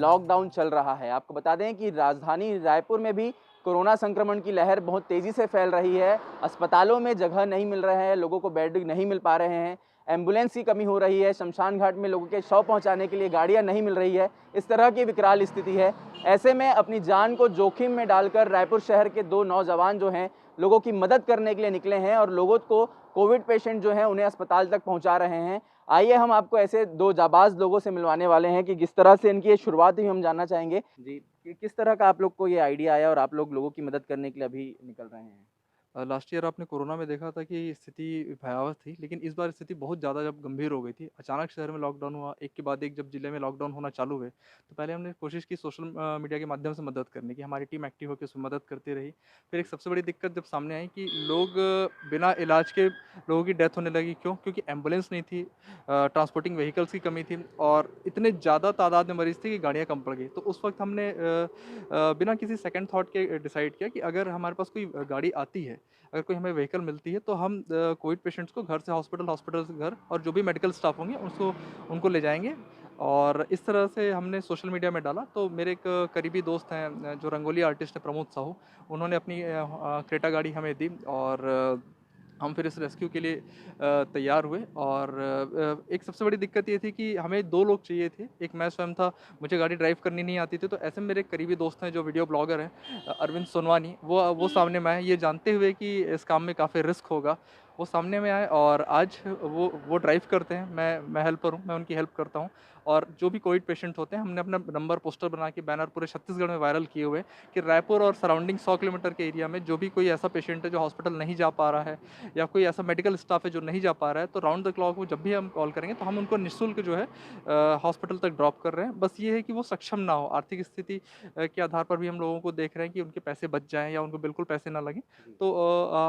Lockdown चल रहा है। आपको बता दें कि राजधानी रायपुर में भी कोरोना संक्रमण की लहर बहुत तेज़ी से फैल रही है। अस्पतालों में जगह नहीं मिल रहे हैं, लोगों को बेड नहीं मिल पा रहे हैं, एम्बुलेंस की कमी हो रही है, शमशान घाट में लोगों के शव पहुंचाने के लिए गाड़ियां नहीं मिल रही है। इस तरह की विकराल स्थिति है। ऐसे में अपनी जान को जोखिम में डालकर रायपुर शहर के दो नौजवान जो हैं, लोगों की मदद करने के लिए निकले हैं और लोगों को कोविड पेशेंट जो हैं उन्हें अस्पताल तक पहुंचा रहे हैं। आइए हम आपको ऐसे दो जाबाज लोगों से मिलवाने वाले हैं कि किस तरह से इनकी ये शुरुआत हुई, हम जानना चाहेंगे जी कि किस तरह का आप लोग को ये आइडिया आया और आप लोग लोगों की मदद करने के लिए अभी निकल रहे हैं। लास्ट ईयर आपने कोरोना में देखा था कि स्थिति भयावह थी, लेकिन इस बार स्थिति बहुत ज़्यादा जब गंभीर हो गई थी। अचानक शहर में लॉकडाउन हुआ, एक के बाद एक जब ज़िले में लॉकडाउन होना चालू हुए, तो पहले हमने कोशिश की सोशल मीडिया के माध्यम से मदद करने की। हमारी टीम एक्टिव होकर उसमें मदद करती रही। फिर एक सबसे बड़ी दिक्कत जब सामने आई कि लोग बिना इलाज के लोगों की डेथ होने लगी। क्यों? क्योंकि एम्बुलेंस नहीं थी, ट्रांसपोर्टिंग व्हीकल्स की कमी थी और इतने ज़्यादा तादाद में मरीज़ थे कि गाड़ियाँ कम पड़ गई। तो उस वक्त हमने बिना किसी सेकंड थॉट के डिसाइड किया कि अगर हमारे पास कोई गाड़ी आती है, अगर कोई हमें व्हीकल मिलती है, तो हम कोविड पेशेंट्स को घर से हॉस्पिटल, हॉस्पिटल से घर, और जो भी मेडिकल स्टाफ होंगे उसको उनको ले जाएंगे। और इस तरह से हमने सोशल मीडिया में डाला। तो मेरे एक करीबी दोस्त हैं, जो रंगोली आर्टिस्ट हैं, प्रमोद साहू, उन्होंने अपनी क्रेटा गाड़ी हमें दी और हम फिर इस रेस्क्यू के लिए तैयार हुए। और एक सबसे बड़ी दिक्कत ये थी कि हमें 2 लोग चाहिए थे। एक मैं स्वयं था, मुझे गाड़ी ड्राइव करनी नहीं आती थी, तो ऐसे में मेरे करीबी दोस्त हैं जो वीडियो ब्लॉगर हैं, अरविंद सोनवानी, वो सामने में आए। ये जानते हुए कि इस काम में काफ़ी रिस्क होगा, वो सामने में आए और आज वो ड्राइव करते हैं। मैं हेल्पर हूँ, मैं उनकी हेल्प करता हूँ। और जो भी कोविड पेशेंट होते हैं, हमने अपना नंबर पोस्टर बना के बैनर पूरे छत्तीसगढ़ में वायरल किए हुए हैं कि रायपुर और सराउंडिंग 100 किलोमीटर के एरिया में जो भी कोई ऐसा पेशेंट है जो हॉस्पिटल नहीं जा पा रहा है, या कोई ऐसा मेडिकल स्टाफ है जो नहीं जा पा रहा है, तो राउंड द क्लॉक वो जब भी हम कॉल करेंगे तो हम उनको निःशुल्क जो है हॉस्पिटल तक ड्रॉप कर रहे हैं। बस ये है कि वो सक्षम ना हो, आर्थिक स्थिति के आधार पर भी हम लोगों को देख रहे हैं कि उनके पैसे बच जाएँ या उनको बिल्कुल पैसे ना लगें। तो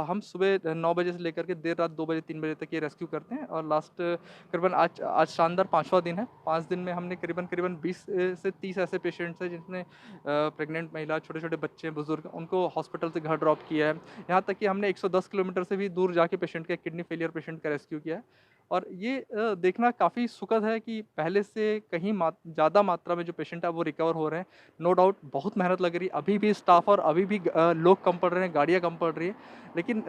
हम सुबह 9 बजे से लेकर के देर रात 2 बजे 3 बजे तक ये रेस्क्यू करते हैं। और लास्ट करीबन आज आज शानदार 5वां दिन है। 5 दिन में हमने करीबन 20 से 30 ऐसे पेशेंट्स हैं जिसमें प्रेग्नेंट महिला, छोटे-छोटे बच्चे, बुजुर्ग, उनको हॉस्पिटल से घर ड्रॉप किया है। यहाँ तक कि हमने 110 किलोमीटर से भी दूर जाके पेशेंट का, किडनी फेलियर पेशेंट का रेस्क्यू किया है। और ये देखना काफ़ी सुखद है कि पहले से कहीं ज़्यादा मात्रा में जो पेशेंट है वो रिकवर हो रहे हैं। नो डाउट बहुत मेहनत लग रही है, अभी भी स्टाफ और अभी भी लोग कम पड़ रहे हैं, गाड़ियाँ कम पड़ रही है। लेकिन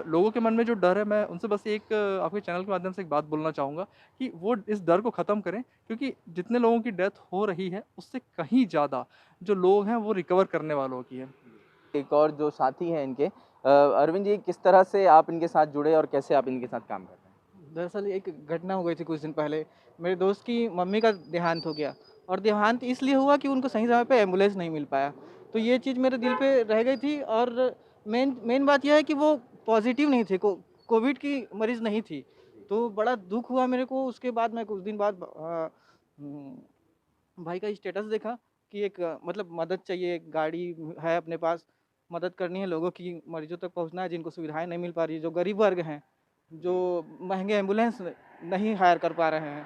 लोगों के मन में जो डर है, मैं उनसे बस एक आपके चैनल के माध्यम से एक बात बोलना चाहूँगा कि वो इस डर को ख़त्म करें, क्योंकि जितने लोगों की डेथ हो रही है उससे कहीं ज़्यादा जो लोग हैं वो रिकवर करने वालों की है। एक और जो साथी हैं इनके, अरविंद जी, किस तरह से आप इनके साथ जुड़े और कैसे आप इनके साथ काम कर रहे हैं। दरअसल एक घटना हो गई थी कुछ दिन पहले। मेरे दोस्त की मम्मी का देहांत हो गया और देहांत इसलिए हुआ कि उनको सही समय पे एम्बुलेंस नहीं मिल पाया। तो ये चीज़ मेरे दिल पे रह गई थी और मेन मेन बात यह है कि वो पॉज़िटिव नहीं थे, कोविड की मरीज़ नहीं थी। तो बड़ा दुःख हुआ मेरे को। उसके बाद मैं कुछ दिन बाद भाई का स्टेटस देखा कि एक मतलब मदद चाहिए, एक गाड़ी है अपने पास, मदद करनी है लोगों की, मरीजों तक पहुंचना है जिनको सुविधाएं नहीं मिल पा रही, जो गरीब वर्ग हैं, जो महंगे एम्बुलेंस नहीं हायर कर पा रहे हैं।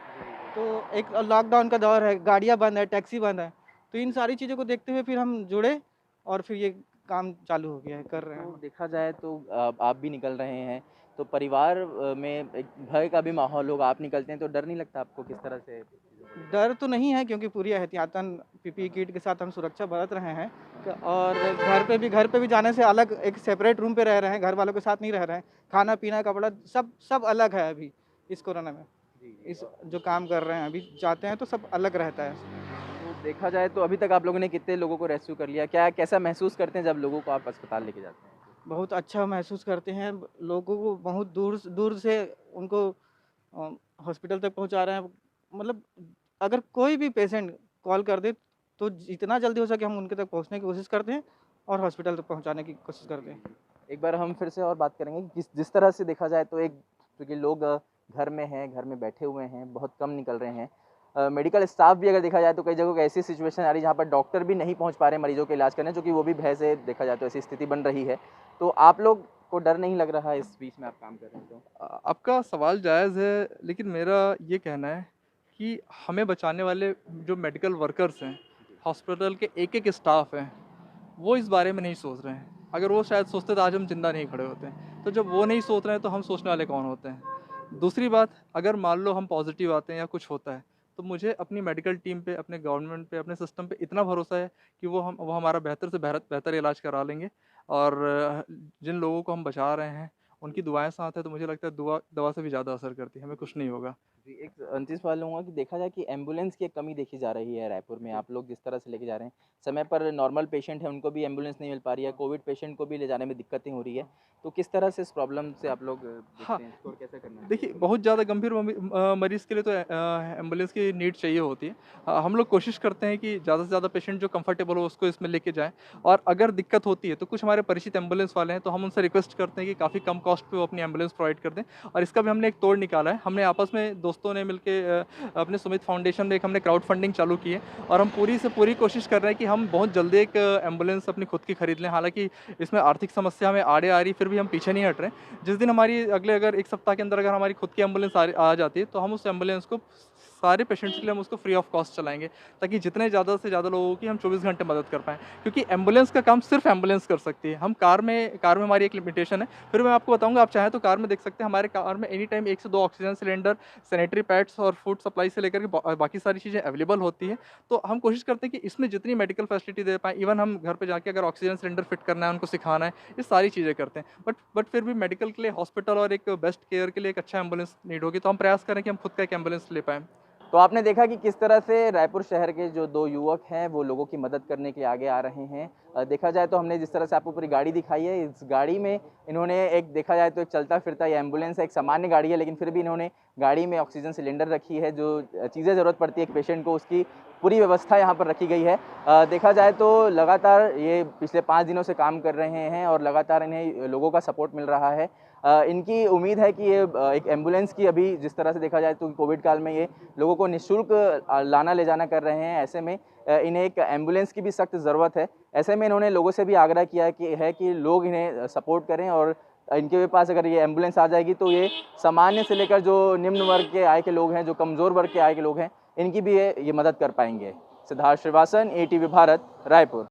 तो एक लॉकडाउन का दौर है, गाड़ियां बंद है, टैक्सी बंद है। तो इन सारी चीज़ों को देखते हुए फिर हम जुड़े और फिर ये काम चालू हो गया है, कर रहे तो हैं। देखा जाए तो आप भी निकल रहे हैं, तो परिवार में एक भय का भी माहौल होगा। आप निकलते हैं तो डर नहीं लगता आपको किस तरह से चीज़ों को लेकर? डर तो नहीं है क्योंकि पूरी एहतियातन पीपीई किट के साथ हम सुरक्षा बरत रहे हैं। और घर पे भी जाने से अलग एक सेपरेट रूम पे रह रहे हैं, घर वालों के साथ नहीं रह रहे हैं। खाना पीना कपड़ा सब सब अलग है अभी इस कोरोना में। जी, जी। इस जो काम कर रहे हैं अभी जाते हैं तो सब अलग रहता है। तो देखा जाए तो अभी तक आप लोगों ने कितने लोगों को रेस्क्यू कर लिया? क्या कैसा महसूस करते हैं जब लोगों को आप अस्पताल लेके जाते हैं? बहुत अच्छा महसूस करते हैं। लोगों को बहुत दूर से उनको हॉस्पिटल तक पहुंचा रहे हैं। मतलब अगर कोई भी पेशेंट कॉल कर दे तो जितना जल्दी हो सके हम उनके तक पहुंचने की कोशिश करते हैं और हॉस्पिटल तक पहुंचाने की कोशिश करते हैं। एक बार हम फिर से और बात करेंगे कि जिस तरह से देखा जाए तो एक, क्योंकि लोग घर में हैं, घर में बैठे हुए हैं, बहुत कम निकल रहे हैं। मेडिकल स्टाफ भी अगर देखा जाए तो कई जगहों की ऐसी सिचुएशन आ रही है जहाँ पर डॉक्टर भी नहीं पहुँच पा रहे मरीजों के इलाज करने, जो कि वो भी भय से देखा जाए तो ऐसी स्थिति बन रही है। तो आप लोग को डर नहीं लग रहा है इस बीच में आप काम कर रहे हैं तो? आपका सवाल जायज़ है, लेकिन मेरा ये कहना है कि हमें बचाने वाले जो मेडिकल वर्कर्स हैं, हॉस्पिटल के एक-एक स्टाफ हैं, वो इस बारे में नहीं सोच रहे हैं। अगर वो शायद सोचते तो आज हम ज़िंदा नहीं खड़े होते। तो जब वो नहीं सोच रहे हैं तो हम सोचने वाले कौन होते हैं? दूसरी बात, अगर मान लो हम पॉज़िटिव आते हैं या कुछ होता है, तो मुझे अपनी मेडिकल टीम पे, अपने गवर्नमेंट पे, अपने सिस्टम पे इतना भरोसा है कि वो हमारा बेहतर से बेहतर इलाज करा लेंगे। और जिन लोगों को हम बचा रहे हैं, उनकी दुआएँ साथ हैं, तो मुझे लगता है दवा से भी ज़्यादा असर करती है, हमें कुछ नहीं होगा। जी, एक अंतिम सवाल लूँगा कि देखा जाए कि एम्बुलेंस की एक कमी देखी जा रही है रायपुर में, आप लोग जिस तरह से लेके जा रहे हैं, समय पर नॉर्मल पेशेंट है उनको भी एम्बुलेंस नहीं मिल पा रही है, कोविड पेशेंट को भी ले जाने में दिक्कतें हो रही है, तो किस तरह से इस प्रॉब्लम से आप लोग हाँ, देखते हैं इसको और कैसे करना चाहिए? देखिए, बहुत ज़्यादा गंभीर मरीज़ के लिए तो एम्बुलेंस की नीड चाहिए होती है। हम लोग कोशिश करते हैं कि ज़्यादा से ज़्यादा पेशेंट जो कंफर्टेबल हो उसको इसमें लेके जाएँ, और अगर दिक्कत होती है तो कुछ हमारे परिचित एम्बुलेंस वाले हैं, तो हम उनसे रिक्वेस्ट करते हैं कि काफ़ी कम कॉस्ट पे वो अपनी एम्बुलेंस प्रोवाइड कर दें। और इसका भी हमने एक तोड़ निकाला है। हमने आपस में दोस्तों ने मिलके अपने सुमित फाउंडेशन में एक हमने क्राउड फंडिंग चालू की है, और हम पूरी से पूरी कोशिश कर रहे हैं कि हम बहुत जल्दी एक एम्बुलेंस अपनी खुद की खरीद लें। हालाँकि इसमें आर्थिक समस्या हमें आड़े आ रही, फिर भी हम पीछे नहीं हट रहे हैं। जिस दिन हमारी अगर 1 सप्ताह के अंदर अगर हमारी खुद की एम्बुलेंस आ जाती है, तो हम उस एम्बुलेंस को सारे पेशेंट्स के लिए हम उसको फ्री ऑफ कॉस्ट चलाएँगे, ताकि जितने ज़्यादा से ज़्यादा लोगों की हम 24 घंटे मदद कर पाएँ। क्योंकि एम्बुलेंस का काम सिर्फ़ एम्बुलेंस कर सकती है। हम कार में हमारी एक लिमिटेशन है। फिर मैं आपको बताऊँगा, आप चाहें तो कार में देख सकते हैं, हमारे कार में एनी टाइम 1 से 2 ऑक्सीजन सिलेंडर, सैनिटरी पैड्स और फूड सप्लाई से लेकर के बाकी सारी चीज़ें अवेलेबल होती हैं। तो हम कोशिश करते हैं कि इसमें जितनी मेडिकल फैसिलिटी दे पाएँ, इवन हम घर पे जाके अगर ऑक्सीजन सिलेंडर फिट करना है, उनको सिखाना है, ये सारी चीज़ें करते हैं। बट फिर भी मेडिकल के लिए हॉस्पिटल और एक बेस्ट केयर के लिए एक अच्छा एम्बुलेंस नीड होगी, तो हम प्रयास करें कि हम खुद का एक एम्बुलेंस ले पाएँ। तो आपने देखा कि किस तरह से रायपुर शहर के जो 2 युवक हैं, वो लोगों की मदद करने के लिए आगे आ रहे हैं। देखा जाए तो हमने जिस तरह से आपको पूरी गाड़ी दिखाई है, इस गाड़ी में इन्होंने एक देखा जाए तो एक चलता-फिरता ये एम्बुलेंस है, एक सामान्य गाड़ी है, लेकिन फिर भी इन्होंने गाड़ी में ऑक्सीजन सिलेंडर रखी है, जो चीज़ें ज़रूरत पड़ती है एक पेशेंट को, उसकी पूरी व्यवस्था यहाँ पर रखी गई है। देखा जाए तो लगातार ये पिछले 5 दिनों से काम कर रहे हैं और लगातार इन्हें लोगों का सपोर्ट मिल रहा है। इनकी उम्मीद है कि ये एक एम्बुलेंस की अभी जिस तरह से देखा जाए तो कोविड काल में ये लोगों को निःशुल्क लाना ले जाना कर रहे हैं। ऐसे में इन्हें एक एम्बुलेंस की भी सख्त ज़रूरत है। ऐसे में इन्होंने लोगों से भी आग्रह किया है कि लोग इन्हें सपोर्ट करें, और इनके पास अगर ये एम्बुलेंस आ जाएगी तो ये सामान्य से लेकर जो निम्न वर्ग के आय के लोग हैं, जो कमज़ोर वर्ग के आय के लोग हैं, इनकी भी ये मदद कर पाएँगे। सिद्धार्थ श्रीवास्तव, एटीवी भारत, रायपुर।